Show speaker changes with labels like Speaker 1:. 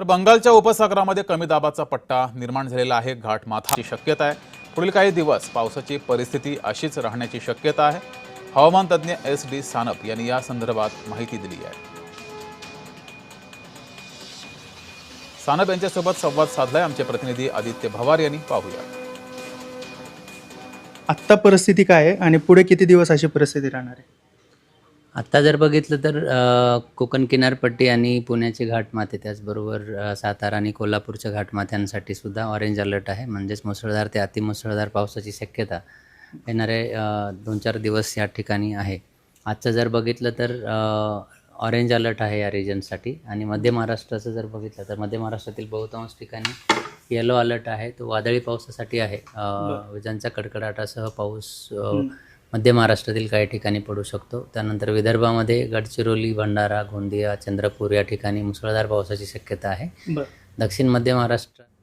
Speaker 1: तर बंगालच्या उपसागरामध्ये कमी दाबाचा पट्टा निर्माण झालेला आहे. घाटमाथाची शक्यता आहे. पुढील काही दिवस पावसाची परिस्थिती अशीच राहण्याची शक्यता आहे. हवामान तज्ञ SD सानप यांनी या संदर्भात माहिती दिली आहे. सानप यांच्यासोबत संवाद साधलाय आमचे प्रतिनिधी आदित्य भवार यांनी. पाहूया.
Speaker 2: आत्ता परिस्थिती काय आहे आणि पुढे किती दिवस अशी परिस्थिती राहणार आहे?
Speaker 3: आत्ता जर बघितलं तर कोकण किनारपट्टी आणि पुण्याचे घाटमाथे त्याचबरोबर सातारा आणि कोल्हापूरच्या घाटमाथ्यांसाठी सुद्धा ऑरेंज अलर्ट आहे. म्हणजेच मुसळधार ते अतिमुसळधार पावसाची शक्यता येणारे 2-4 दिवस या ठिकाणी आहे. आजचं जर बघितलं तर ऑरेंज अलर्ट आहे या रिजनसाठी. आणि मध्य महाराष्ट्राचं जर बघितलं तर मध्य महाराष्ट्रातील बहुतांश ठिकाणी येलो अलर्ट आहे. तो वादळी पावसासाठी आहे. विजांच्या कडकडाटासह पाऊस मध्य महाराष्ट्रातील काही ठिकाणी पडू शकतो. त्यानंतर विदर्भामध्ये गडचिरोली, भंडारा, गोंदिया, चंद्रपूर या ठिकाणी मुसळधार पावसाची शक्यता आहे. दक्षिण मध्य महाराष्ट्र